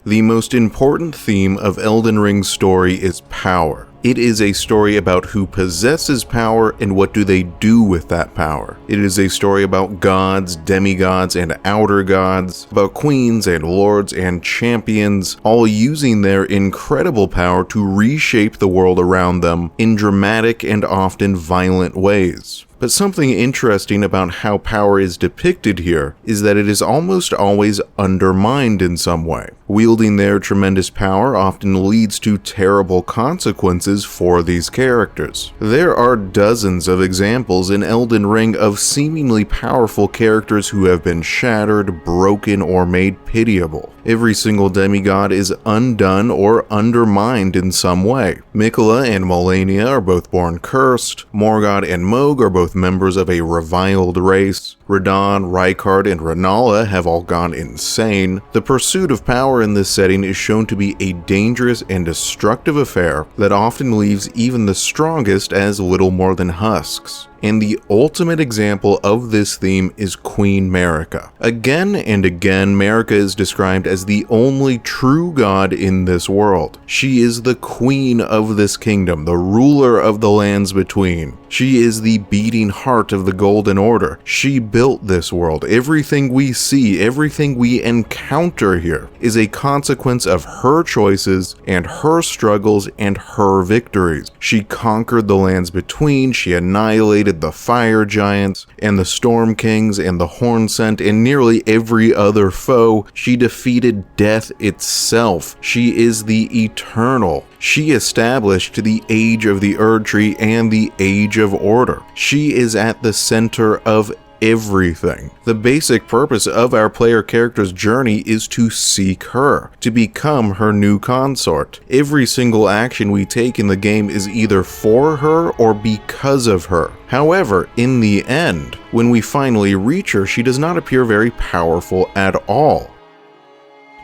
The most important theme of Elden Ring's story is power. It is a story about who possesses power and what do they do with that power. It is a story about gods, demigods, and outer gods, about queens and lords and champions, all using their incredible power to reshape the world around them in dramatic and often violent ways. But something interesting about how power is depicted here is that it is almost always undermined in some way. Wielding their tremendous power often leads to terrible consequences for these characters. There are dozens of examples in Elden Ring of seemingly powerful characters who have been shattered, broken, or made pitiable. Every single demigod is undone or undermined in some way. Miquella and Malenia are both born cursed. Morgott and Mohg are both members of a reviled race. Radon, Rykard, and Rennala have all gone insane. The pursuit of power in this setting is shown to be a dangerous and destructive affair that often leaves even the strongest as little more than husks. And the ultimate example of this theme is Queen Marika. Again and again, Marika is described as the only true god in this world. She is the queen of this kingdom, the ruler of the lands between. She is the beating heart of the Golden Order. She built this world. Everything we see, everything we encounter here is a consequence of her choices and her struggles and her victories. She conquered the lands between, she annihilated the fire giants and the storm kings and the Hornsent and nearly every other foe. She defeated death itself. She is the eternal. She established the Age of the Erdtree and the Age of Order. She is at the center of everything. The basic purpose of our player character's journey is to seek her, to become her new consort. Every single action we take in the game is either for her or because of her. However, in the end, when we finally reach her, she does not appear very powerful at all.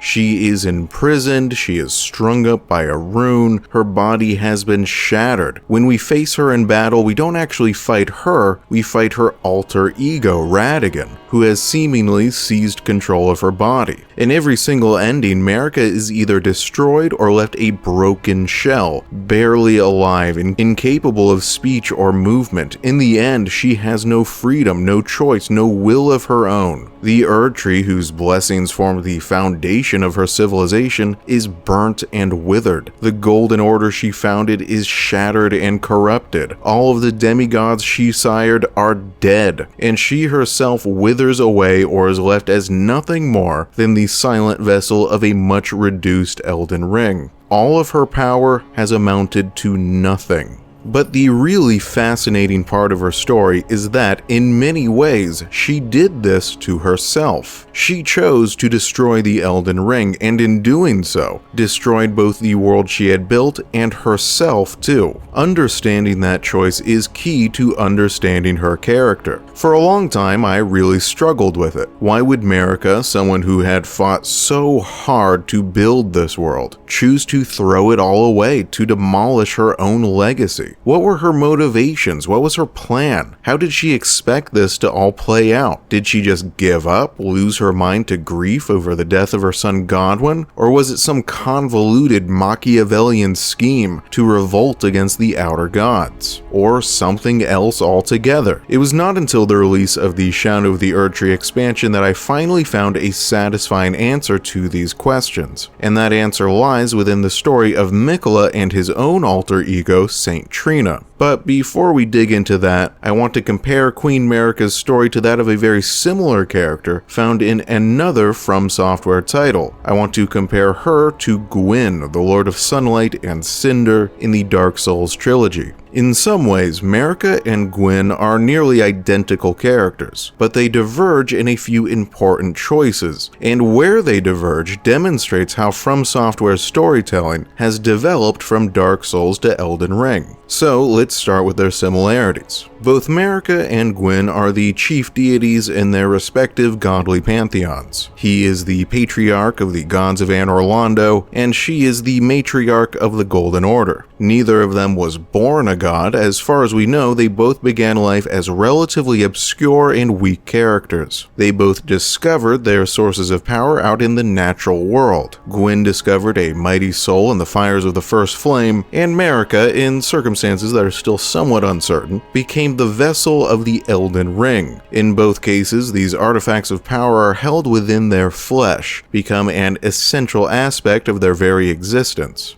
She is imprisoned, she is strung up by a rune, her body has been shattered. When we face her in battle, we don't actually fight her, we fight her alter ego, Radagon, who has seemingly seized control of her body. In every single ending, Marika is either destroyed or left a broken shell, barely alive and incapable of speech or movement. In the end, she has no freedom, no choice, no will of her own. The Erdtree, whose blessings form the foundation of her civilization, is burnt and withered. The Golden Order she founded is shattered and corrupted. All of the demigods she sired are dead, and she herself withers away or is left as nothing more than the silent vessel of a much reduced Elden Ring. All of her power has amounted to nothing. But the really fascinating part of her story is that, in many ways, she did this to herself. She chose to destroy the Elden Ring, and in doing so, destroyed both the world she had built and herself too. Understanding that choice is key to understanding her character. For a long time, I really struggled with it. Why would Marika, someone who had fought so hard to build this world, choose to throw it all away, to demolish her own legacy? What were her motivations? What was her plan? How did she expect this to all play out? Did she just give up, lose her mind to grief over the death of her son Gwyn? Or was it some convoluted Machiavellian scheme to revolt against the outer gods? Or something else altogether? It was not until the release of the Shadow of the Erdtree expansion that I finally found a satisfying answer to these questions. And that answer lies within the story of Miquella and his own alter ego, Saint Trina. But before we dig into that, I want to compare Queen Marika's story to that of a very similar character found in another From Software title. I want to compare her to Gwyn, the Lord of Sunlight and Cinder in the Dark Souls trilogy. In some ways, Marika and Gwyn are nearly identical characters, but they diverge in a few important choices, and where they diverge demonstrates how From Software's storytelling has developed from Dark Souls to Elden Ring. So let's start with their similarities. Both Marika and Gwyn are the chief deities in their respective godly pantheons. He is the patriarch of the gods of Anor Londo, and she is the matriarch of the Golden Order. Neither of them was born a god, as far as we know, they both began life as relatively obscure and weak characters. They both discovered their sources of power out in the natural world. Gwyn discovered a mighty soul in the fires of the first flame, and Marika, in circumstances that are still somewhat uncertain, became the vessel of the Elden Ring. In both cases, these artifacts of power are held within their flesh, become an essential aspect of their very existence.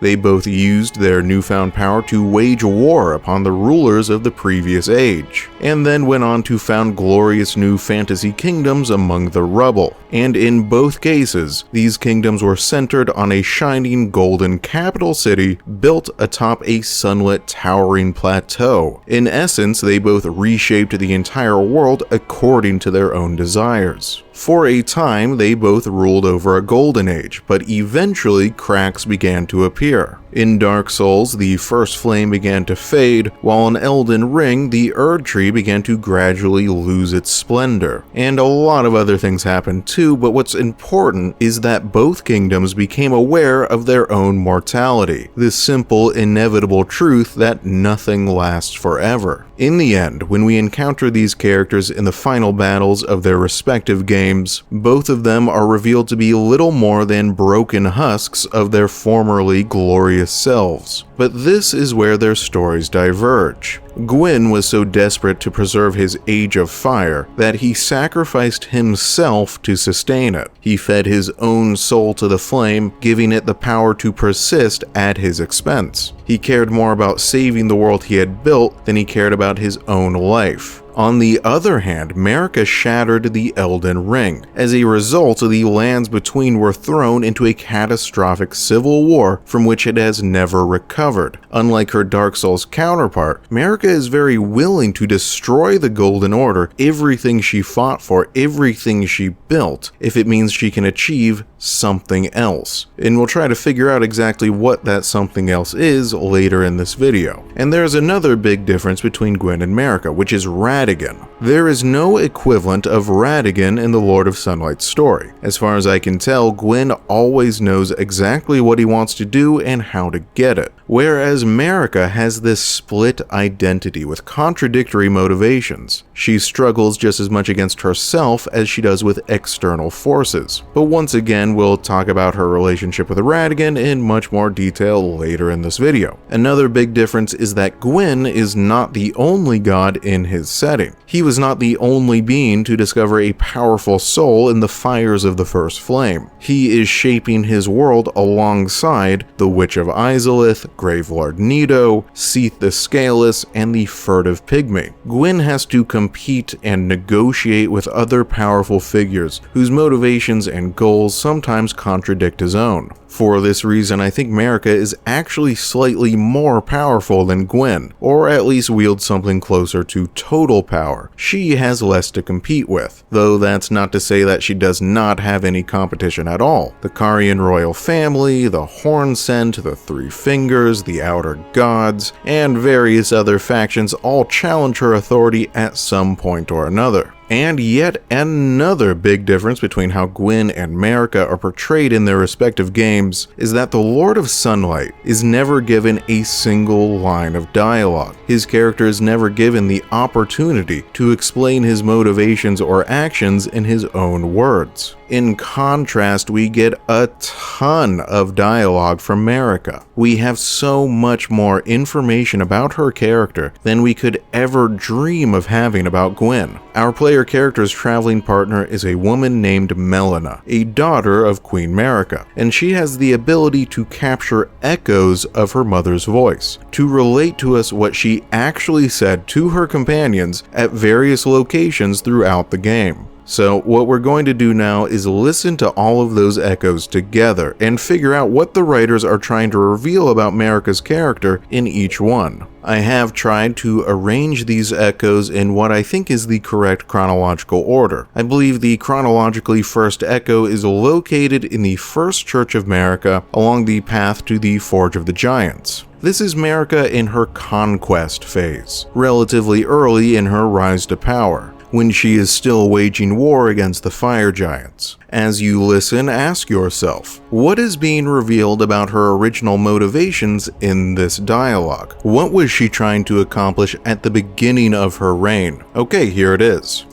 They both used their newfound power to wage war upon the rulers of the previous age, and then went on to found glorious new fantasy kingdoms among the rubble. And in both cases, these kingdoms were centered on a shining golden capital city built atop a sunlit towering plateau. In essence, they both reshaped the entire world according to their own desires. For a time, they both ruled over a golden age, but eventually cracks began to appear. In Dark Souls, the first flame began to fade, while in Elden Ring, the Erd Tree began to gradually lose its splendor. And a lot of other things happened too, but what's important is that both kingdoms became aware of their own mortality, this simple, inevitable truth that nothing lasts forever. In the end, when we encounter these characters in the final battles of their respective games, both of them are revealed to be little more than broken husks of their formerly glorious selves. But this is where their stories diverge. Gwyn was so desperate to preserve his Age of Fire that he sacrificed himself to sustain it. He fed his own soul to the flame, giving it the power to persist at his expense. He cared more about saving the world he had built than he cared about his own life. On the other hand, Marika shattered the Elden Ring. As a result, the lands between were thrown into a catastrophic civil war from which it has never recovered. Unlike her Dark Souls counterpart, Marika is very willing to destroy the Golden Order, everything she fought for, everything she built, if it means she can achieve something else. And we'll try to figure out exactly what that something else is later in this video. And there's another big difference between Gwyn and Marika, which is Radagon. There is no equivalent of Radagon in the Lord of Sunlight's story. As far as I can tell, Gwyn always knows exactly what he wants to do and how to get it, whereas Marika has this split identity with contradictory motivations. She struggles just as much against herself as she does with external forces. But once again, we'll talk about her relationship with Radagon in much more detail later in this video. Another big difference is that Gwyn is not the only god in his setting. He was not the only being to discover a powerful soul in the fires of the first flame. He is shaping his world alongside the Witch of Izalith, Gravelord Nito, Seath the Scaleless, and the Furtive Pygmy. Gwyn has to compete and negotiate with other powerful figures whose motivations and goals sometimes contradict his own. For this reason, I think Marika is actually slightly more powerful than Gwyn, or at least wields something closer to total power. She has less to compete with, though that's not to say that she does not have any competition at all. The Carian royal family, the Hornsent, the Three Fingers, the Outer Gods, and various other factions all challenge her authority at some point or another. And yet another big difference between how Gwyn and Marika are portrayed in their respective games is that the Lord of Sunlight is never given a single line of dialogue. His character is never given the opportunity to explain his motivations or actions in his own words. In contrast, we get a ton of dialogue from Marika. We have so much more information about her character than we could ever dream of having about Gwyn. Our player character's traveling partner is a woman named Melina, a daughter of Queen Marika, and she has the ability to capture echoes of her mother's voice, to relate to us what she actually said to her companions at various locations throughout the game. So what we're going to do now is listen to all of those echoes together and figure out what the writers are trying to reveal about Marika's character in each one. I have tried to arrange these echoes in what I think is the correct chronological order. I believe the chronologically first echo is located in the first Church of Marika along the path to the Forge of the Giants. This is Marika in her conquest phase, relatively early in her rise to power. when she is still waging war against the fire giants. As you listen, ask yourself, what is being revealed about her original motivations in this dialogue? What was she trying to accomplish at the beginning of her reign? Okay, here it is.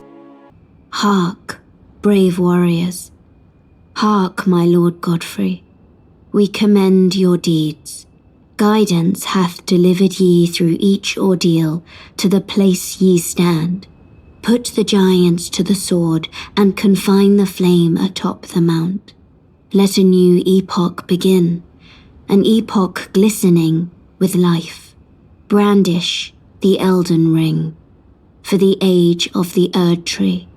Hark, brave warriors. Hark, my lord Godfrey. We commend your deeds. Guidance hath delivered ye through each ordeal to the place ye stand. Put the giants to the sword and confine the flame atop the mount. Let a new epoch begin, an epoch glistening with life. Brandish the Elden ring for the age of the Erd tree.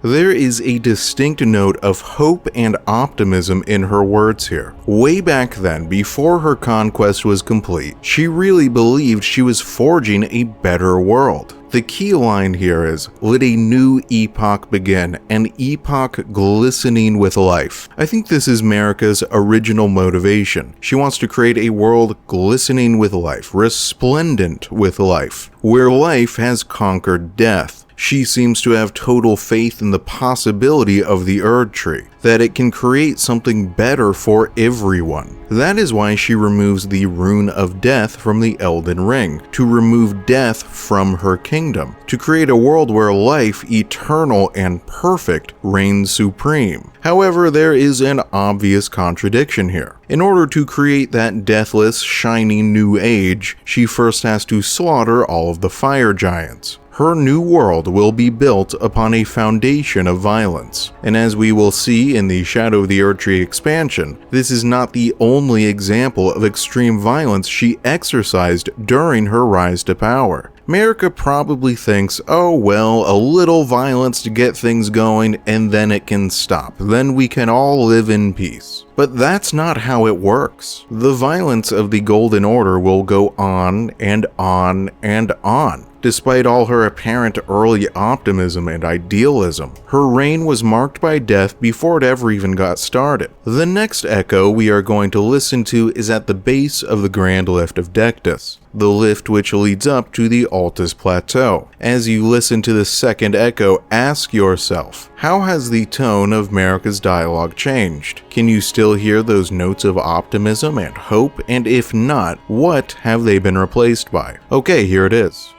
There is a distinct note of hope and optimism in her words here. Way back then, before her conquest was complete, she really believed she was forging a better world. The key line here is, let a new epoch begin, an epoch glistening with life. I think this is Marika's original motivation. She wants to create a world glistening with life, resplendent with life, where life has conquered death. She seems to have total faith in the possibility of the Erd tree, that it can create something better for everyone. That is why she removes the Rune of Death from the Elden Ring, to remove death from her kingdom, to create a world where life, eternal and perfect, reigns supreme. However, there is an obvious contradiction here. In order to create that deathless, shining new age, she first has to slaughter all of the fire giants. Her new world will be built upon a foundation of violence, and as we will see in the Shadow of the Erd Tree expansion, this is not the only example of extreme violence she exercised during her rise to power. Marika probably thinks, oh well, a little violence to get things going and then it can stop. Then we can all live in peace. But that's not how it works. The violence of the Golden Order will go on and on and on. Despite all her apparent early optimism and idealism, her reign was marked by death before it ever even got started. The next echo we are going to listen to is at the base of the Grand Lift of Dectus, the lift which leads up to the Altus Plateau. As you listen to the second echo, ask yourself, how has the tone of Marika's dialogue changed? Can you still hear those notes of optimism and hope? And if not, what have they been replaced by? Okay, here it is.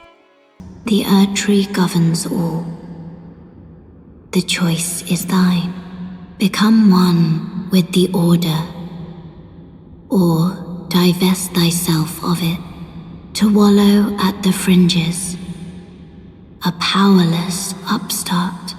The Erd tree governs all. The choice is thine. Become one with the order, or divest thyself of it, to wallow at the fringes, a powerless upstart.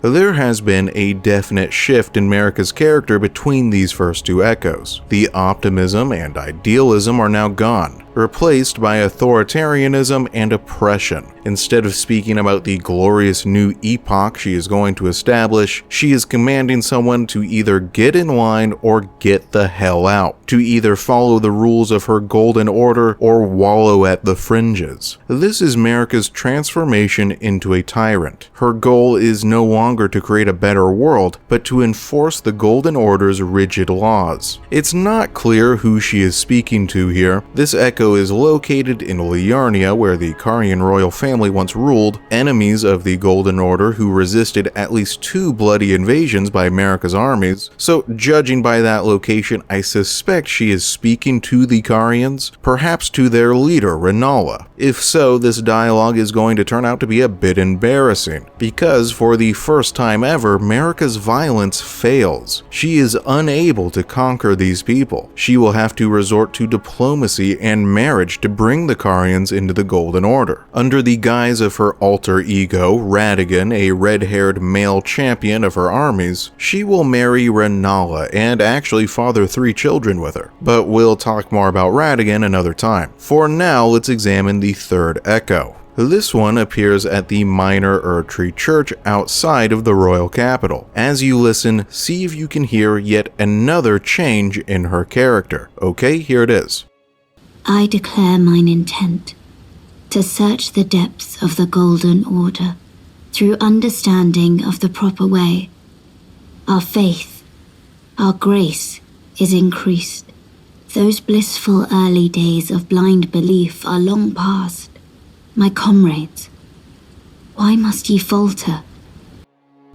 There has been a definite shift in Marika's character between these first two echoes. The optimism and idealism are now gone, replaced by authoritarianism and oppression. Instead of speaking about the glorious new epoch she is going to establish, she is commanding someone to either get in line or get the hell out, to either follow the rules of her Golden Order or wallow at the fringes. This is Marika's transformation into a tyrant. Her goal is no longer to create a better world, but to enforce the Golden Order's rigid laws. It's not clear who she is speaking to here. This echo is located in Liurnia, where the Carian royal family once ruled, enemies of the Golden Order who resisted at least 2 bloody invasions by Marika's armies. So judging by that location, I suspect she is speaking to the Carians, perhaps to their leader, Rennala. If so, this dialogue is going to turn out to be a bit embarrassing, because for the first time ever, Marika's violence fails. She is unable to conquer these people. She will have to resort to diplomacy and marriage to bring the Carians into the Golden Order. Under the guise of her alter ego, Radagon, a red-haired male champion of her armies, she will marry Rennala and actually father 3 children with her. But we'll talk more about Radagon another time. For now, let's examine the third echo. This one appears at the minor Erd Tree Church outside of the royal capital. As you listen, see if you can hear yet another change in her character. Okay, here it is. I declare mine intent to search the depths of the Golden Order through understanding of the proper way. Our faith, our grace is increased. Those blissful early days of blind belief are long past. My comrades, Why must ye falter?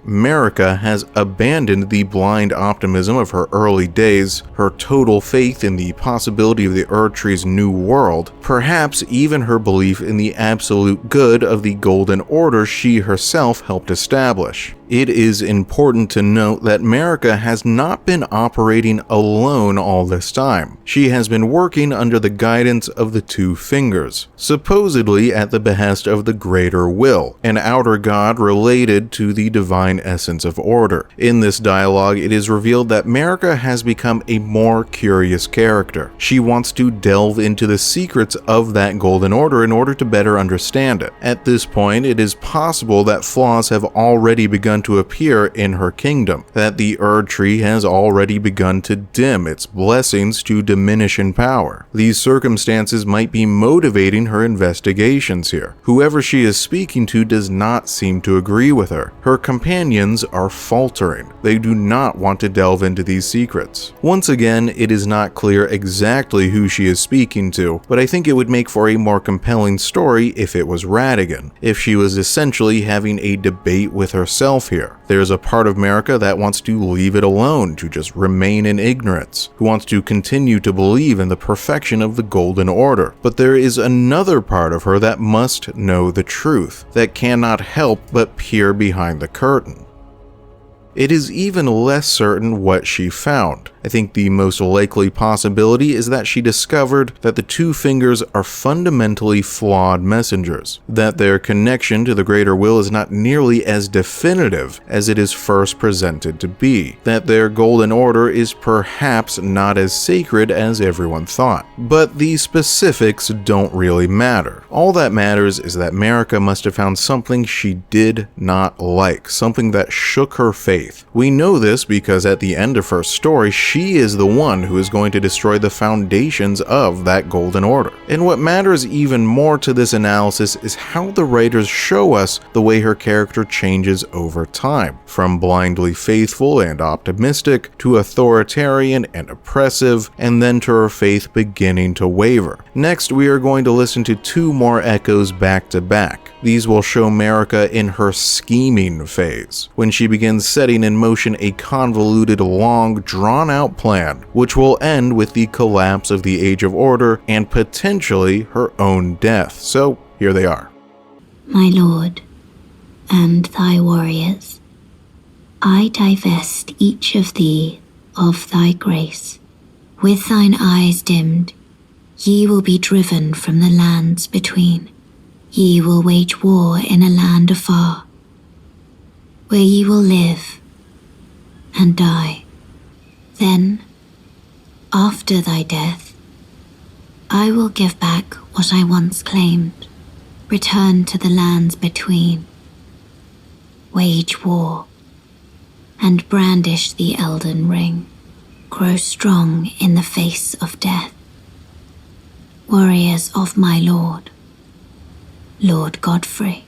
Marika has abandoned the blind optimism of her early days, her total faith in the possibility of the Erdtree's new world, perhaps even her belief in the absolute good of the Golden Order she herself helped establish. It is important to note that Marika has not been operating alone all this time. She has been working under the guidance of the Two Fingers, supposedly at the behest of the Greater Will, an outer god related to the divine essence of order. In this dialogue, it is revealed that Marika has become a more curious character. She wants to delve into the secrets of that Golden Order in order to better understand it. At this point, it is possible that flaws have already begun to appear in her kingdom, that the Erdtree has already begun to dim its blessings to diminish in power. These circumstances might be motivating her investigations here. Whoever she is speaking to does not seem to agree with her. Her companions are faltering. They do not want to delve into these secrets. Once again, it is not clear exactly who she is speaking to, but I think it would make for a more compelling story if it was Radagon, if she was essentially having a debate with herself here. There's a part of Marika that wants to leave it alone, to just remain in ignorance, who wants to continue to believe in the perfection of the Golden Order. But there is another part of her that must know the truth, that cannot help but peer behind the curtain. It is even less certain what she found. I think the most likely possibility is that she discovered that the Two Fingers are fundamentally flawed messengers, that their connection to the Greater Will is not nearly as definitive as it is first presented to be, that their Golden Order is perhaps not as sacred as everyone thought. But the specifics don't really matter. All that matters is that Marika must have found something she did not like, something that shook her faith. We know this because at the end of her story, she is the one who is going to destroy the foundations of that Golden Order. And what matters even more to this analysis is how the writers show us the way her character changes over time, from blindly faithful and optimistic to authoritarian and oppressive, and then to her faith beginning to waver. Next, we are going to listen to two more echoes back to back. These will show Marika in her scheming phase, when she begins setting in motion a convoluted, long, drawn-out plan, which will end with the collapse of the Age of Order and potentially her own death. So, here they are. My lord, and thy warriors, I divest each of thee of thy grace. With thine eyes dimmed, ye will be driven from the lands between. Ye will wage war in a land afar, where ye will live and die. Then, after thy death, I will give back what I once claimed, return to the lands between, wage war, and brandish the Elden Ring, grow strong in the face of death. Warriors of my lord, Lord Godfrey.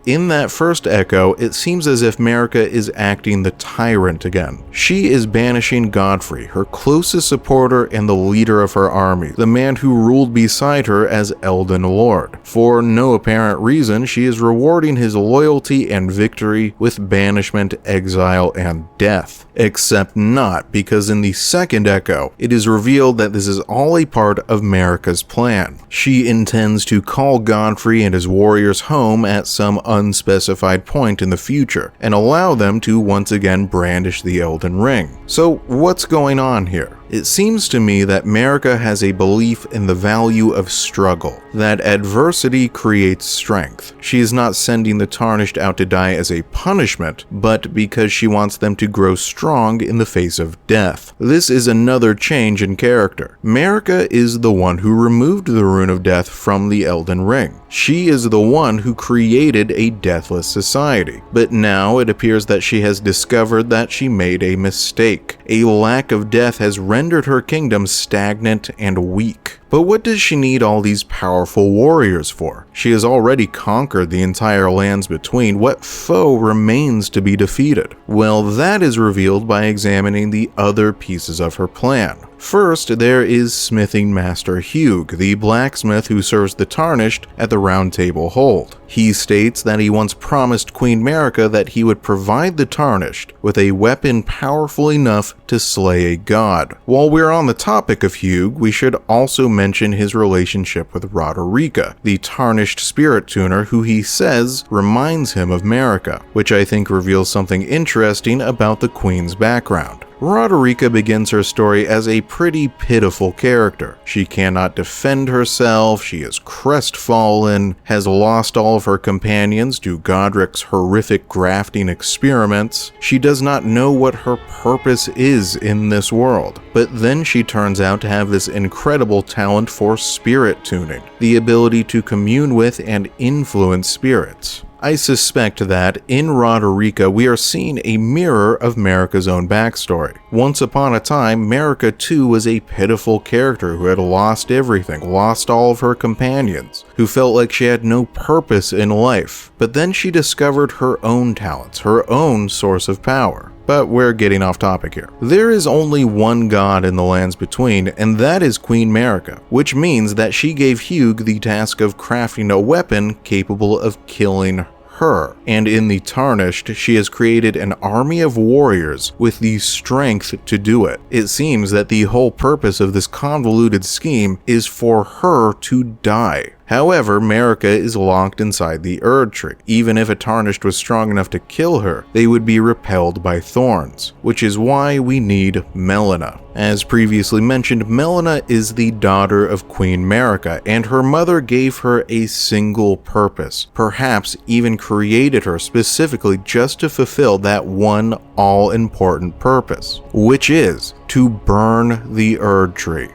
In that first echo, it seems as if Marika is acting the tyrant again. She is banishing Godfrey, her closest supporter and the leader of her army, the man who ruled beside her as Elden Lord. For no apparent reason, she is rewarding his loyalty and victory with banishment, exile, and death. Except not, because in the second echo, it is revealed that this is all a part of Marika's plan. She intends to call Godfrey and his warriors home at some unspecified point in the future, and allow them to once again brandish the Elden Ring. So what's going on here? It seems to me that Marika has a belief in the value of struggle, that adversity creates strength. She is not sending the Tarnished out to die as a punishment, but because she wants them to grow strong in the face of death. This is another change in character. Marika is the one who removed the Rune of Death from the Elden Ring. She is the one who created a deathless society. But now it appears that she has discovered that she made a mistake. A lack of death has rendered her kingdom stagnant and weak. But what does she need all these powerful warriors for? She has already conquered the entire lands between. What foe remains to be defeated? Well, that is revealed by examining the other pieces of her plan. First, there is Smithing Master Hugh, the blacksmith who serves the Tarnished at the Round Table Hold. He states that he once promised Queen Marika that he would provide the Tarnished with a weapon powerful enough to slay a god. While we're on the topic of Hugh, we should also mention his relationship with Marika, the Tarnished spirit tuner who he says reminds him of Marika, which I think reveals something interesting about the Queen's background. Marika begins her story as a pretty pitiful character. She cannot defend herself, she is crestfallen, has lost all of her companions to Godric's horrific grafting experiments. She does not know what her purpose is in this world. But then she turns out to have this incredible talent for spirit tuning, the ability to commune with and influence spirits. I suspect that in Marika we are seeing a mirror of Marika's own backstory. Once upon a time, Marika too was a pitiful character who had lost everything, lost all of her companions, who felt like she had no purpose in life. But then she discovered her own talents, her own source of power. But we're getting off topic here. There is only one god in the lands between, and that is Queen Marika, which means that she gave Hugh the task of crafting a weapon capable of killing her. And in the Tarnished, she has created an army of warriors with the strength to do it. It seems that the whole purpose of this convoluted scheme is for her to die. However, Marika is locked inside the Erd Tree. Even if a Tarnished was strong enough to kill her, they would be repelled by thorns, which is why we need Melina. As previously mentioned, Melina is the daughter of Queen Marika, and her mother gave her a single purpose, perhaps even created her specifically just to fulfill that one all-important purpose, which is to burn the Erd Tree.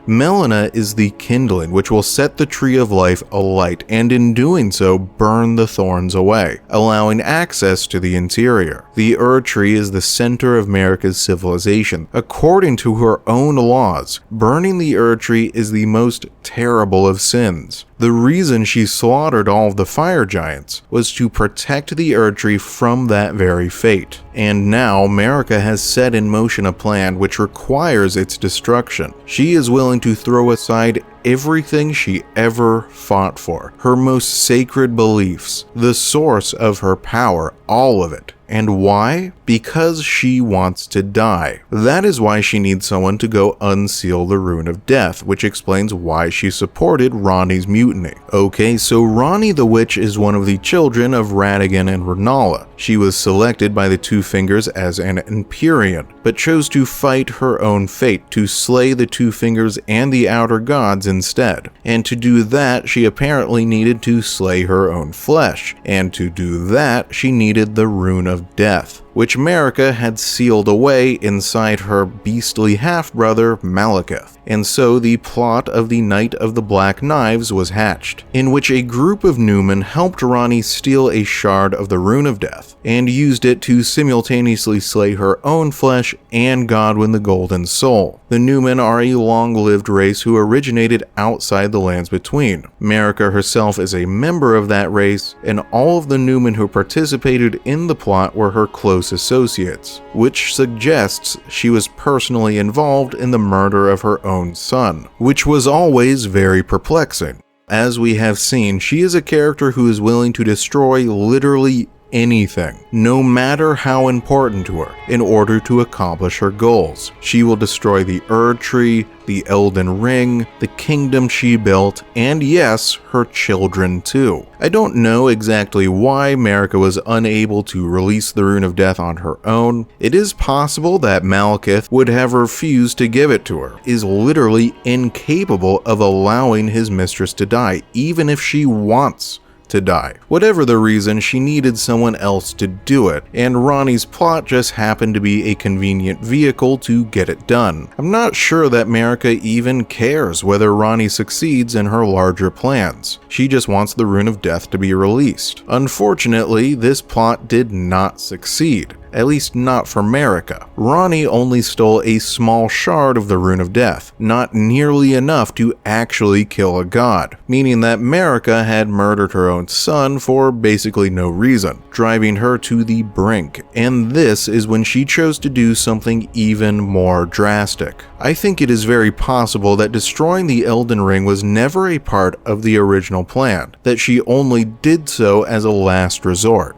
Melina is the kindling which will set the Tree of Life alight, and in doing so burn the thorns away, allowing access to the interior. The Erd Tree is the center of Marika's civilization. According to her own laws, burning the Erd Tree is the most terrible of sins. The reason she slaughtered all of the fire giants was to protect the Erd Tree from that very fate. And now Marika has set in motion a plan which requires its destruction. She is willing to throw aside everything she ever fought for, her most sacred beliefs, the source of her power, all of it. And why? Because she wants to die. That is why she needs someone to go unseal the Rune of Death, which explains why she supported Ranni's mutiny. Okay, so Ranni the Witch is one of the children of Radagon and Rennala. She was selected by the Two Fingers as an Empyrean, but chose to fight her own fate, to slay the Two Fingers and the Outer Gods instead. And to do that, she apparently needed to slay her own flesh. And to do that, she needed the Rune of Death, which Marika had sealed away inside her beastly half-brother Malekith. And so the plot of the Night of the Black Knives was hatched, in which a group of Numen helped Ranni steal a shard of the Rune of Death, and used it to simultaneously slay her own flesh and Godwyn the Golden Soul. The Numen are a long-lived race who originated outside the Lands Between. Marika herself is a member of that race, and all of the Numen who participated in the plot were her close associates, which suggests she was personally involved in the murder of her own son, which was always very perplexing. As we have seen, she is a character who is willing to destroy literally anything, no matter how important to her, in order to accomplish her goals. She will destroy the Erd Tree, the Elden Ring, the kingdom she built, and yes, her children too. I don't know exactly why Marika was unable to release the Rune of Death on her own. It is possible that Malekith would have refused to give it to her, is literally incapable of allowing his mistress to die, even if she wants to die. Whatever the reason, she needed someone else to do it, and Ranni's plot just happened to be a convenient vehicle to get it done. I'm not sure that Marika even cares whether Ranni succeeds in her larger plans. She just wants the Rune of Death to be released. Unfortunately, this plot did not succeed. at least not for Marika. Ranni only stole a small shard of the Rune of Death, not nearly enough to actually kill a god, meaning that Marika had murdered her own son for basically no reason, driving her to the brink, and this is when she chose to do something even more drastic. I think it is very possible that destroying the Elden Ring was never a part of the original plan, that she only did so as a last resort.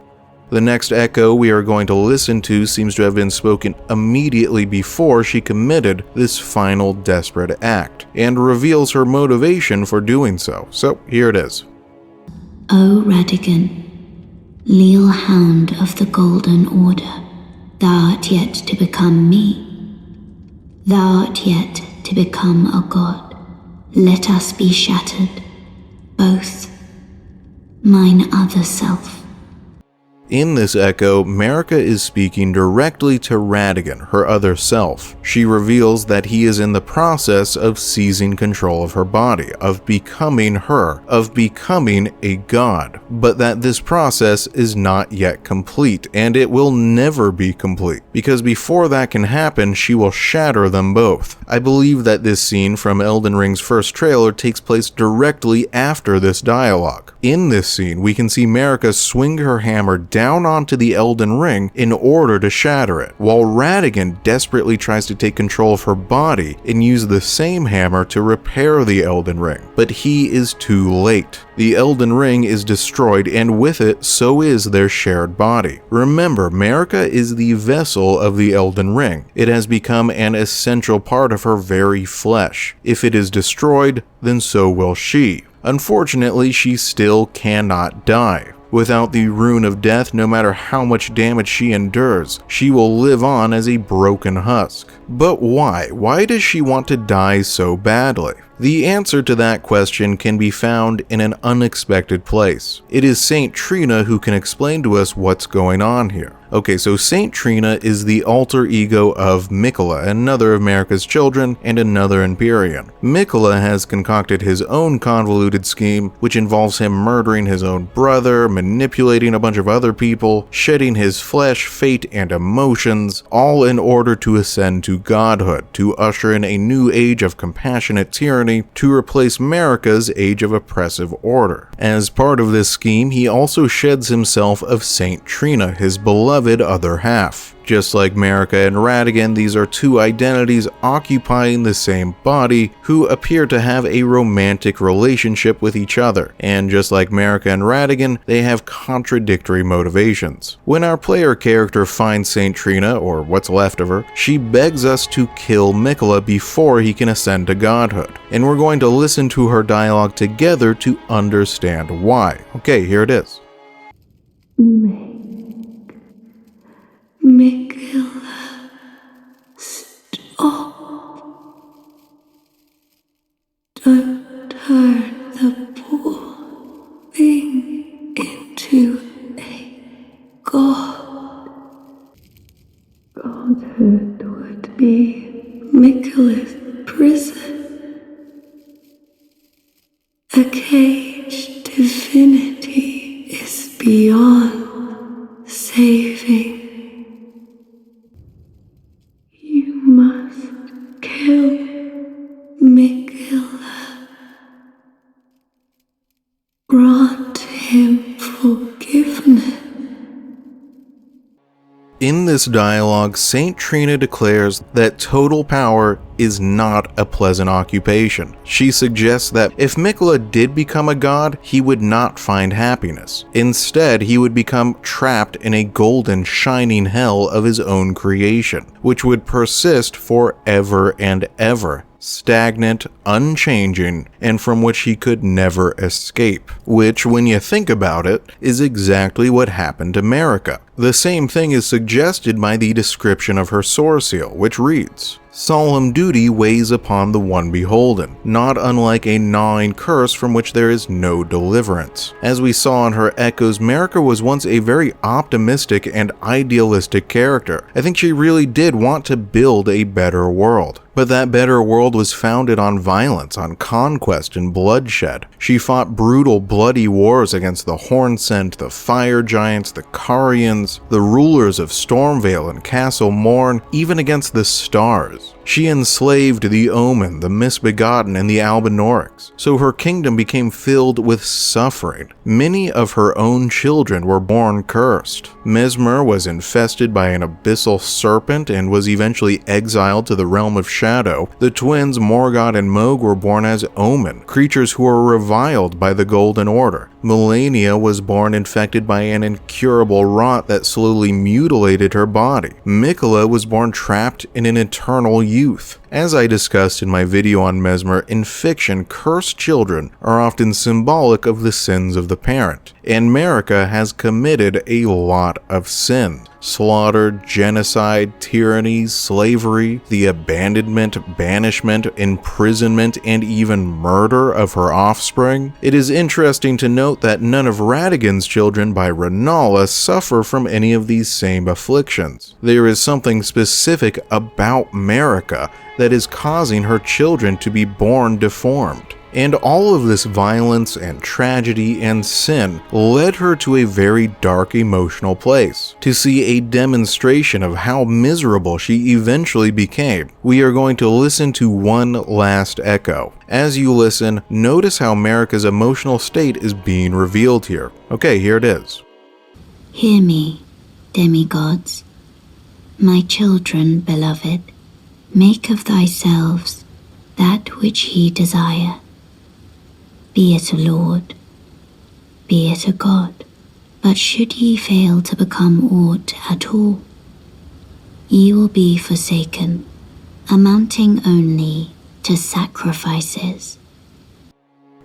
The next echo we are going to listen to seems to have been spoken immediately before she committed this final desperate act, and reveals her motivation for doing so. So here it is. O Radagon, leal hound of the Golden Order, thou art yet to become me. Thou art yet to become a god. Let us be shattered, both. Mine other self. In this echo, Marika is speaking directly to Radagon, her other self. She reveals that he is in the process of seizing control of her body, of becoming her, of becoming a god, but that this process is not yet complete, and it will never be complete, because before that can happen, she will shatter them both. I believe that this scene from Elden Ring's first trailer takes place directly after this dialogue. In this scene, we can see Marika swing her hammer down onto the Elden Ring in order to shatter it, while Radagon desperately tries to take control of her body and use the same hammer to repair the Elden Ring, but he is too late. The Elden Ring is destroyed, and with it, so is their shared body. Remember, Marika is the vessel of the Elden Ring. It has become an essential part of her very flesh. If it is destroyed, then so will she. Unfortunately, she still cannot die. Without the Rune of Death, no matter how much damage she endures, she will live on as a broken husk. But why? Why does she want to die so badly? The answer to that question can be found in an unexpected place. It is Saint Trina who can explain to us what's going on here. Okay, so Saint Trina is the alter ego of Miquella, another of Marika's children and another Empyrean. Miquella has concocted his own convoluted scheme, which involves him murdering his own brother, manipulating a bunch of other people, shedding his flesh, fate, and emotions, all in order to ascend to godhood, to usher in a new age of compassionate tyranny to replace Marika's age of oppressive order. As part of this scheme, he also sheds himself of Saint Trina, his beloved other half. Just like Marika and Radagon, these are two identities occupying the same body who appear to have a romantic relationship with each other. And just like Marika and Radagon, they have contradictory motivations. When our player character finds Saint Trina, or what's left of her, she begs us to kill Miquella before he can ascend to godhood. And we're going to listen to her dialogue together to understand why. Okay, here it is. Miquella, stop. Don't turn the poor thing into a god. Godhood would be Miquella's prison. A caged divinity is beyond saving. Kill Miquella. Grant him forgiveness. In this dialogue, Saint Trina declares that total power is not a pleasant occupation. She suggests that if Miquella did become a god, he would not find happiness. Instead, he would become trapped in a golden, shining hell of his own creation, which would persist forever and ever. Stagnant, unchanging, and from which he could never escape. Which, when you think about it, is exactly what happened to Marika. The same thing is suggested by the description of her soreseal, which reads, "Solemn duty weighs upon the one beholden, not unlike a gnawing curse from which there is no deliverance." As we saw in her echoes, Marika was once a very optimistic and idealistic character. I think she really did want to build a better world. But that better world was founded on violence, on conquest and bloodshed. She fought brutal, bloody wars against the Hornsent, the Fire Giants, the Carians, dragons, the rulers of Stormvale and Castle Morn, even against the stars. She enslaved the Omen, the Misbegotten, and the Albinorics, so her kingdom became filled with suffering. Many of her own children were born cursed. Mesmer was infested by an abyssal serpent and was eventually exiled to the realm of shadow. The twins Morgoth and Mohg were born as Omen, creatures who were reviled by the Golden Order. Melania was born infected by an incurable rot that slowly mutilated her body. Mikola was born trapped in an eternal youth. As I discussed in my video on Mesmer, in fiction, cursed children are often symbolic of the sins of the parent, and Marika has committed a lot of sins. Slaughter, genocide, tyranny, slavery, the abandonment, banishment, imprisonment, and even murder of her offspring. It is interesting to note that none of Radagon's children by Rennala suffer from any of these same afflictions. There is something specific about Marika that is causing her children to be born deformed. And all of this violence and tragedy and sin led her to a very dark emotional place. To see a demonstration of how miserable she eventually became, we are going to listen to one last echo. As you listen, notice how Marika's emotional state is being revealed here. Okay, here it is. Hear me, demigods. My children, beloved, make of thyselves that which ye desire. Be it a lord, be it a god, but should ye fail to become aught at all, ye will be forsaken, amounting only to sacrifices.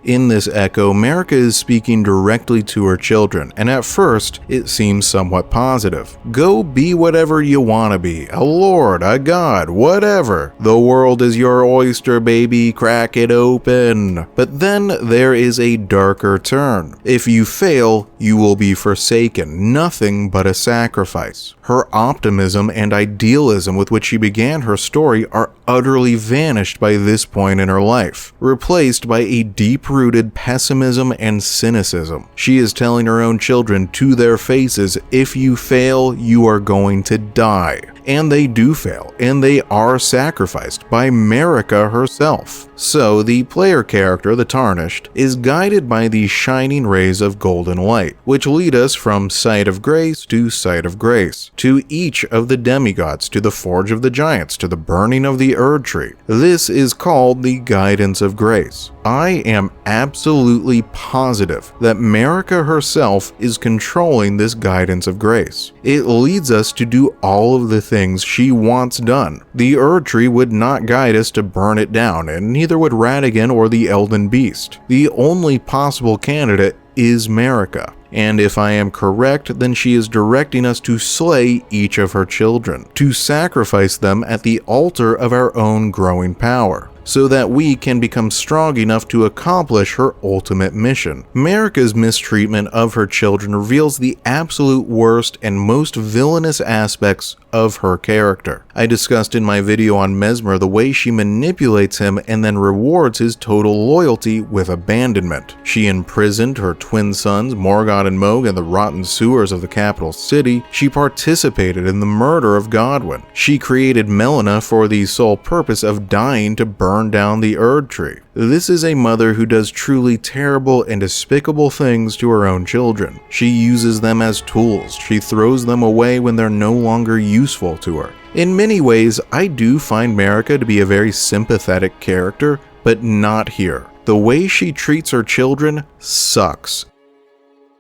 In this echo, Marika is speaking directly to her children, and at first, it seems somewhat positive. Go be whatever you want to be, a lord, a god, whatever. The world is your oyster, baby, crack it open. But then there is a darker turn. If you fail, you will be forsaken, nothing but a sacrifice. Her optimism and idealism with which she began her story are utterly vanished by this point in her life, replaced by a deep-rooted pessimism and cynicism. She is telling her own children to their faces, if you fail, you are going to die. And they do fail, and they are sacrificed by Marika herself. So the player character, the Tarnished, is guided by the shining rays of golden light, which lead us from sight of grace to sight of grace, to each of the demigods, to the Forge of the Giants, to the burning of the Erd Tree. This is called the Guidance of Grace. I am absolutely positive that Marika herself is controlling this Guidance of Grace. It leads us to do all of the things she wants done. The Erd Tree would not guide us to burn it down, and neither would Radagon or the Elden Beast. The only possible candidate is Marika. And if I am correct, then she is directing us to slay each of her children, to sacrifice them at the altar of our own growing power, so that we can become strong enough to accomplish her ultimate mission. Marika's mistreatment of her children reveals the absolute worst and most villainous aspects of her character. I discussed in my video on Mesmer the way she manipulates him and then rewards his total loyalty with abandonment. She imprisoned her twin sons, Morgoth and Mohg, in the rotten sewers of the capital city. She participated in the murder of Godwyn. She created Melina for the sole purpose of dying to burn down the Erd Tree. This is a mother who does truly terrible and despicable things to her own children. She uses them as tools. She throws them away when they're no longer useful to her. In many ways, I do find Marika to be a very sympathetic character, but not here. The way she treats her children sucks.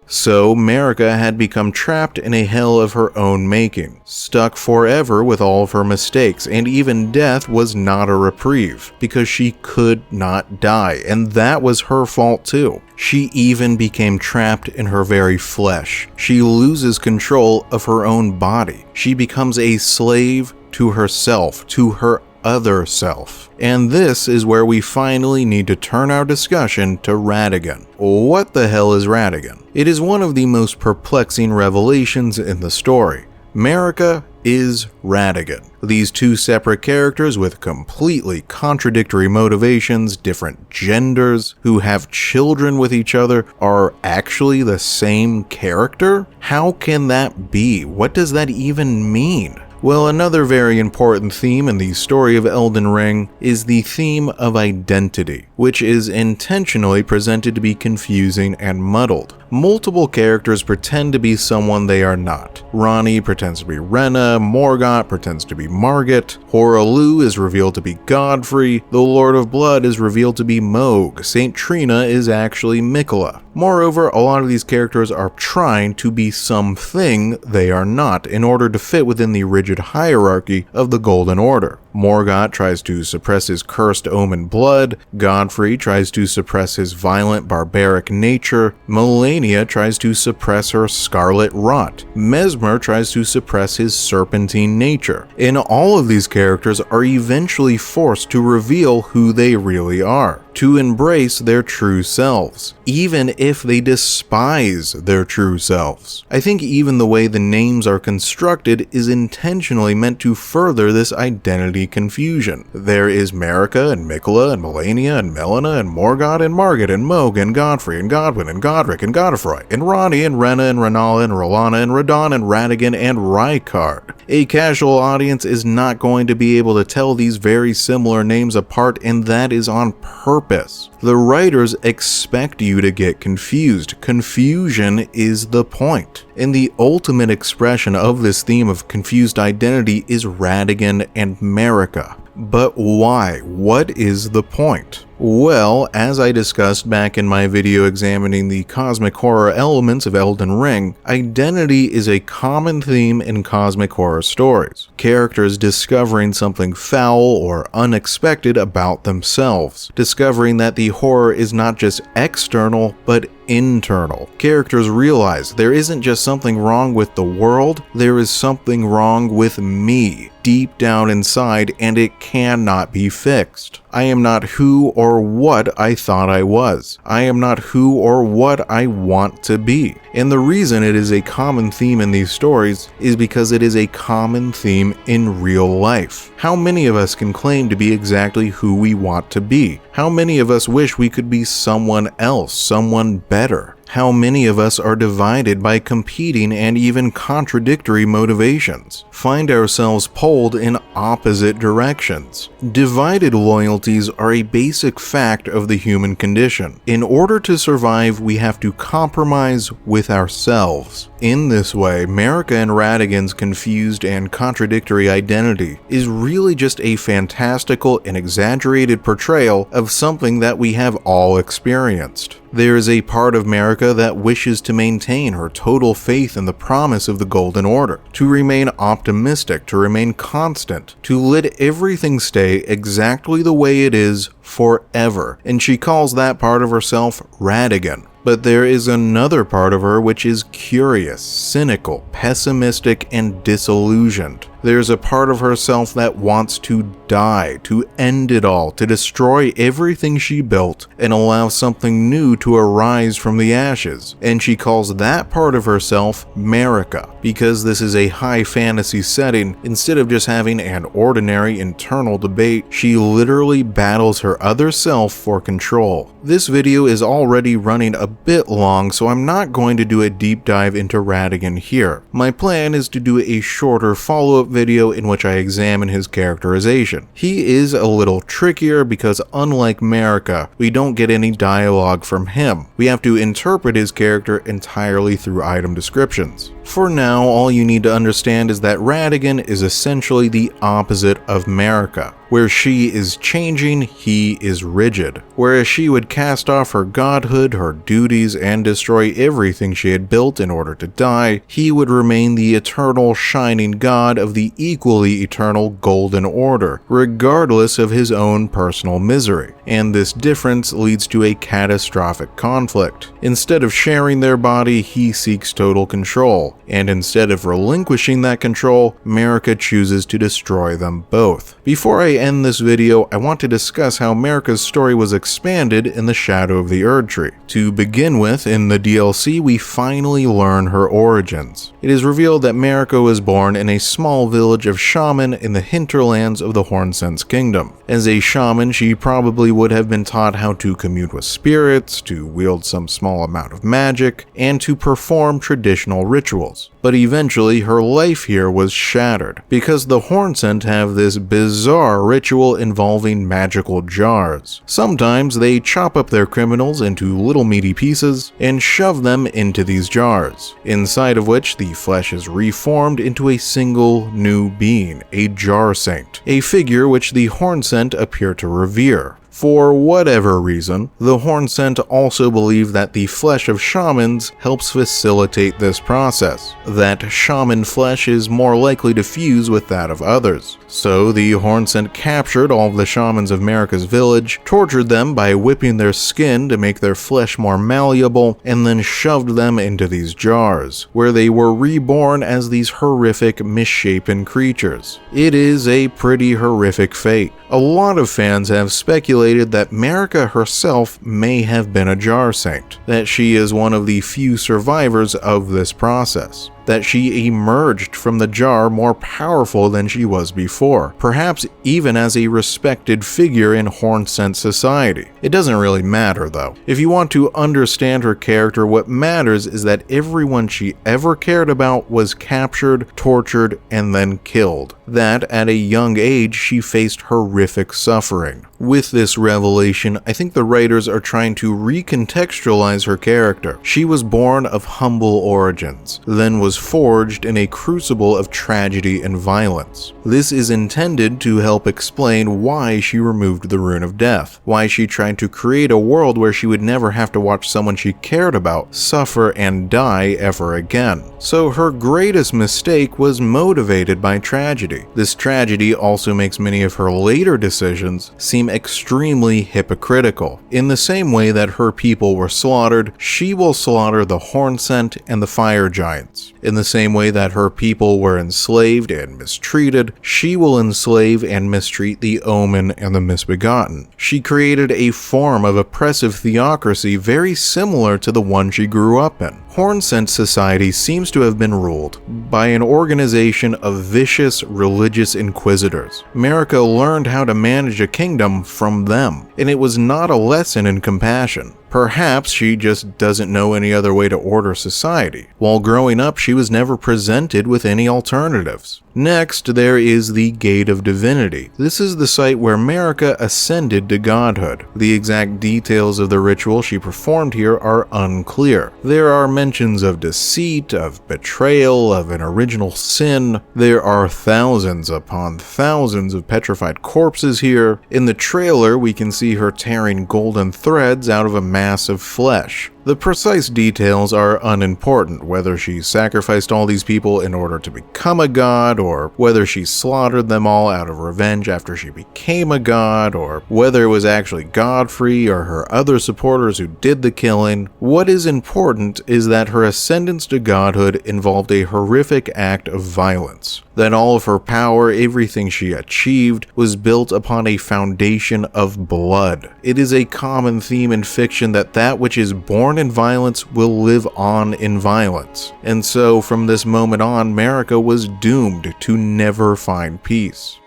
So Marika had become trapped in a hell of her own making, stuck forever with all of her mistakes, and even death was not a reprieve, because she could not die, and that was her fault too. She even became trapped in her very flesh. She loses control of her own body. She becomes a slave to herself, to her other self. And this is where we finally need to turn our discussion to Radagon. What the hell is Radagon? It is one of the most perplexing revelations in the story. Marika is Radagon. These two separate characters with completely contradictory motivations, different genders, who have children with each other, are actually the same character? How can that be? What does that even mean? Well, another very important theme in the story of Elden Ring is the theme of identity, which is intentionally presented to be confusing and muddled. Multiple characters pretend to be someone they are not. Ranni pretends to be Rena, Morgott pretends to be Margit, Hoarah is revealed to be Godfrey, the Lord of Blood is revealed to be Mohg, Saint Trina is actually Miquella. Moreover, a lot of these characters are trying to be something they are not in order to fit within the rigid hierarchy of the Golden Order. Morgott tries to suppress his cursed omen blood, Godfrey tries to suppress his violent barbaric nature, Melania tries to suppress her scarlet rot, Mesmer tries to suppress his serpentine nature, and all of these characters are eventually forced to reveal who they really are, to embrace their true selves, even if they despise their true selves. I think even the way the names are constructed is intentionally meant to further this identity confusion. There is Marika and Miquella and Melania and Melina and Morgott and Margit and Mohg and Godfrey and Godwyn and Godric and Godfroy and Ranni and Rena and Rennala and Rolana and Radahn and Radagon and Rykard. A casual audience is not going to be able to tell these very similar names apart, and that is on purpose. The writers expect you to get confused. Confusion is the point. And the ultimate expression of this theme of confused identity is Radagon and Marika. But why? What is the point? Well, as I discussed back in my video examining the cosmic horror elements of Elden Ring, identity is a common theme in cosmic horror stories. Characters discovering something foul or unexpected about themselves, discovering that the horror is not just external, but internal. Characters realize there isn't just something wrong with the world, there is something wrong with me, deep down inside, and it cannot be fixed. I am not who or what I thought I was. I am not who or what I want to be. And the reason it is a common theme in these stories is because it is a common theme in real life. How many of us can claim to be exactly who we want to be? How many of us wish we could be someone else, someone better? How many of us are divided by competing and even contradictory motivations, find ourselves pulled in opposite directions? Divided loyalties are a basic fact of the human condition. In order to survive, we have to compromise with ourselves. In this way, Marika and Radagon's confused and contradictory identity is really just a fantastical and exaggerated portrayal of something that we have all experienced. There is a part of Marika that wishes to maintain her total faith in the promise of the Golden Order, to remain optimistic, to remain constant, to let everything stay exactly the way it is forever, and she calls that part of herself Radagon. But there is another part of her which is curious, cynical, pessimistic, and disillusioned. There's a part of herself that wants to die, to end it all, to destroy everything she built and allow something new to arise from the ashes. And she calls that part of herself Marika. Because this is a high fantasy setting, instead of just having an ordinary internal debate, she literally battles her other self for control. This video is already running a bit long, so I'm not going to do a deep dive into Radagon here. My plan is to do a shorter follow-up video in which I examine his characterization. He is a little trickier because unlike Marika, we don't get any dialogue from him. We have to interpret his character entirely through item descriptions. For now, all you need to understand is that Radagon is essentially the opposite of Marika. Where she is changing, he is rigid. Whereas she would cast off her godhood, her duties, and destroy everything she had built in order to die, he would remain the eternal shining god of the equally eternal Golden Order, regardless of his own personal misery. And this difference leads to a catastrophic conflict. Instead of sharing their body, he seeks total control. And instead of relinquishing that control, Marika chooses to destroy them both. Before I end this video, I want to discuss how Marika's story was expanded in the Shadow of the Erdtree. To begin with, in the DLC, we finally learn her origins. It is revealed that Marika was born in a small village of shaman in the hinterlands of the Hornsense Kingdom. As a shaman, she probably would have been taught how to commune with spirits, to wield some small amount of magic, and to perform traditional rituals. But eventually, her life here was shattered, because the Hornsent have this bizarre ritual involving magical jars. Sometimes they chop up their criminals into little meaty pieces and shove them into these jars, inside of which the flesh is reformed into a single new being, a jar saint, a figure which the Hornsent appear to revere. For whatever reason, the Hornsent also believe that the flesh of shamans helps facilitate this process, that shaman flesh is more likely to fuse with that of others. So the Hornsent captured all of the shamans of Marika's village, tortured them by whipping their skin to make their flesh more malleable, and then shoved them into these jars, where they were reborn as these horrific, misshapen creatures. It is a pretty horrific fate. A lot of fans have speculated that Marika herself may have been a jar saint, that she is one of the few survivors of this process, that she emerged from the jar more powerful than she was before, perhaps even as a respected figure in Hornsent society. It doesn't really matter though. If you want to understand her character, what matters is that everyone she ever cared about was captured, tortured, and then killed. That at a young age she faced horrific suffering. With this revelation, I think the writers are trying to recontextualize her character. She was born of humble origins, then was forged in a crucible of tragedy and violence. This is intended to help explain why she removed the Rune of Death, why she tried to create a world where she would never have to watch someone she cared about suffer and die ever again. So her greatest mistake was motivated by tragedy. This tragedy also makes many of her later decisions seem extremely hypocritical. In the same way that her people were slaughtered, she will slaughter the Hornsent and the Fire Giants. In the same way that her people were enslaved and mistreated, she will enslave and mistreat the Omen and the Misbegotten. She created a form of oppressive theocracy very similar to the one she grew up in. Hornsent society seems to have been ruled by an organization of vicious religious inquisitors. Marika learned how to manage a kingdom from them, and it was not a lesson in compassion. Perhaps she just doesn't know any other way to order society. While growing up, she was never presented with any alternatives. Next, there is the Gate of Divinity. This is the site where Marika ascended to Godhood. The exact details of the ritual she performed here are unclear. There are mentions of deceit, of betrayal, of an original sin. There are thousands upon thousands of petrified corpses here. In the trailer, we can see her tearing golden threads out of a mass of flesh. The precise details are unimportant, whether she sacrificed all these people in order to become a god, or whether she slaughtered them all out of revenge after she became a god, or whether it was actually Godfrey or her other supporters who did the killing. What is important is that her ascendance to godhood involved a horrific act of violence, that all of her power, everything she achieved, was built upon a foundation of blood. It is a common theme in fiction that that which is born in violence will live on in violence. And so from this moment on, Marika was doomed to never find peace.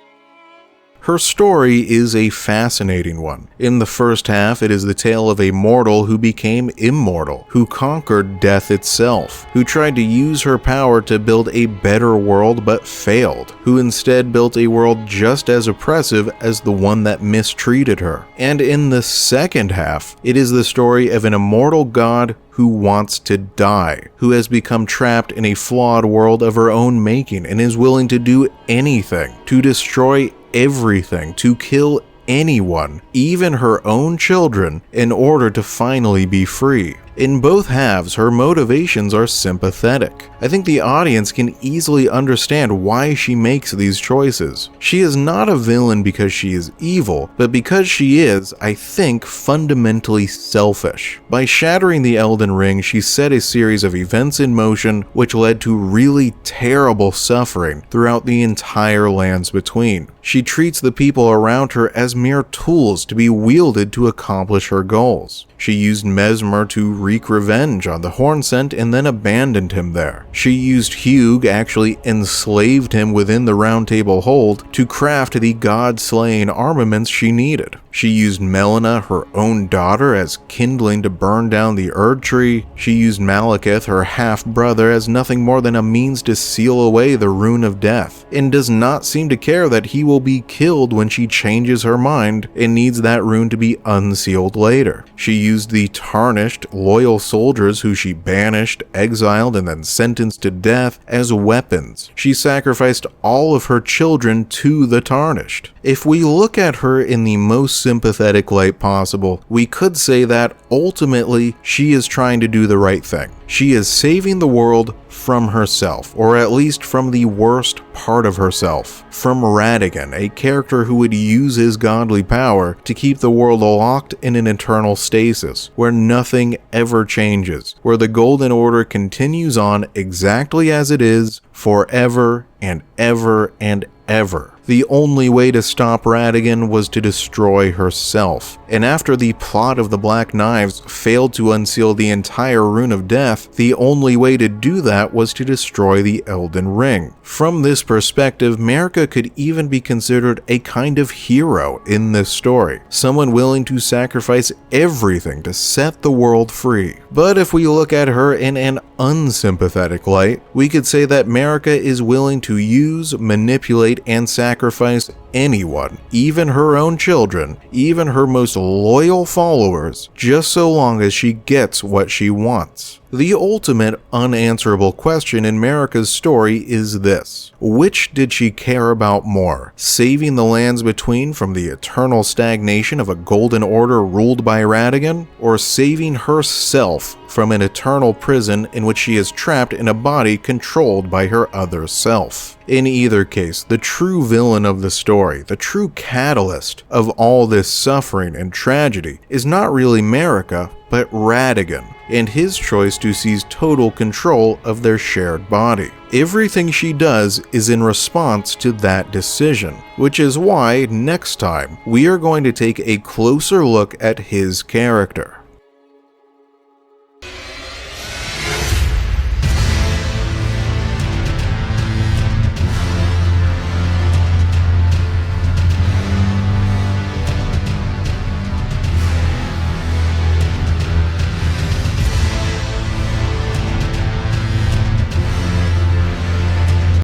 Her story is a fascinating one. In the first half, it is the tale of a mortal who became immortal, who conquered death itself, who tried to use her power to build a better world but failed, who instead built a world just as oppressive as the one that mistreated her. And in the second half, it is the story of an immortal god who wants to die, who has become trapped in a flawed world of her own making and is willing to do anything, to destroy everything, to kill anyone, even her own children, in order to finally be free. In both halves, her motivations are sympathetic. I think the audience can easily understand why she makes these choices. She is not a villain because she is evil, but because she is, I think, fundamentally selfish. By shattering the Elden Ring, she set a series of events in motion which led to really terrible suffering throughout the entire lands between. She treats the people around her as mere tools to be wielded to accomplish her goals. She used Mesmer to wreak revenge on the Hornsent and then abandoned him there. She used Hugh, actually enslaved him within the Round Table Hold, to craft the god-slaying armaments she needed. She used Melina, her own daughter, as kindling to burn down the Erd Tree. She used Malekith, her half-brother, as nothing more than a means to seal away the Rune of Death, and does not seem to care that he will be killed when she changes her mind and needs that rune to be unsealed later. She used the tarnished, loyal soldiers who she banished, exiled, and then sentenced to death as weapons. She sacrificed all of her children to the tarnished. If we look at her in the most sympathetic light possible, we could say that ultimately she is trying to do the right thing. She is saving the world from herself, or at least from the worst part of herself, from Radagon, a character who would use his godly power to keep the world locked in an eternal stasis, where nothing ever changes, where the Golden Order continues on exactly as it is, forever and ever and ever. The only way to stop Radagon was to destroy herself, and after the plot of the Black Knives failed to unseal the entire Rune of Death, the only way to do that was to destroy the Elden Ring. From this perspective, Marika could even be considered a kind of hero in this story, someone willing to sacrifice everything to set the world free. But if we look at her in an unsympathetic light, we could say that Marika is willing to use, manipulate, and sacrifice anyone, even her own children, even her most loyal followers, just so long as she gets what she wants. The ultimate unanswerable question in Marika's story is this: which did she care about more? Saving the lands between from the eternal stagnation of a Golden Order ruled by Radagon, or saving herself from an eternal prison in which she is trapped in a body controlled by her other self? In either case, the true villain of the story, the true catalyst of all this suffering and tragedy, is not really Marika, but Radagon, and his choice to seize total control of their shared body. Everything she does is in response to that decision, which is why next time we are going to take a closer look at his character.